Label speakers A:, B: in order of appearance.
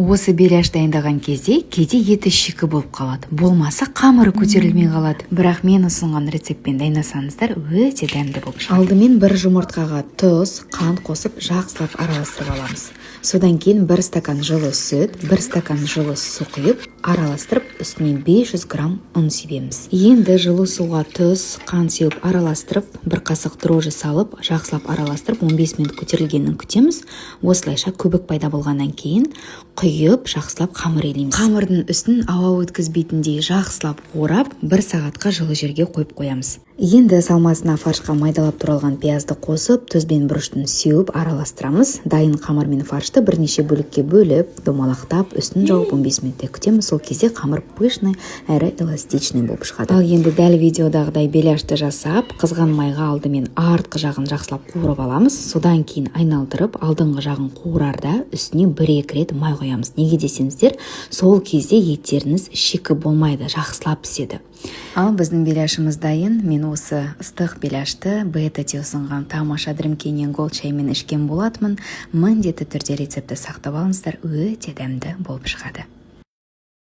A: Осы беляш дайындаған кезде кейде еті шикі болып қалады. Болмаса қамыры көтерілмей қалады. Бірақ мен ұсынған рецептпен дайындасаңыздар өте дәмді болып шығады. Алдымен бір жұмыртқаға тұз, қант қосып жақсылап араластырып аламыз. Содан кейін 1 стакан жылы сүт, 1 стакан жылы су құйып, араластырып, үстіне 500 грамм ұн себеміз. Енді жылы суға тұз, қант сеуіп араластырып, 1 қасық дрожжи салып, жақсылап араластырып, 15 минут көтерілгенін күтеміз. Осылайша көбік пайда болғаннан кейін құйып, жақсылап қамыр елейміз. Қамырдың үстін ауа өткізбейтіндей жақсылап орап, 1 сағатқа жылы жерге қойып қоямыз. Енді салмасына фаршқа майдалап туралған пиязды қосып, тұз бен бұрыштың сеуіп араластырамыз. Дайын қамыр мен фаршты бірнеше бөлікке бөліп, домалақтап, үстін жауып 15 минутте күтеміз. Сол кезде қамыр пышный әрі эластичный болып шығады. Ал енді дәл видеодағыдай беляшты жасап, қызған майға алдымен артқы жағын жақсылап қуырып аламыз. Содан кейін айналдырып, алдыңғы жағын қуырарда үстіне 1-2 рет май қоямыз. Неге десеңіздер, сол кезде еттеріңіз шикі болмайды, жақсылап піседі. Ал біздің беляшымыз дайын. Мен осы ыстық беляшты БТТ ұсынған тамаша дірімкейінен голд шаймен ішкен болатмын. Міндетті түрде рецепті сақтап алыңыздар, өте дәмді болып шығады.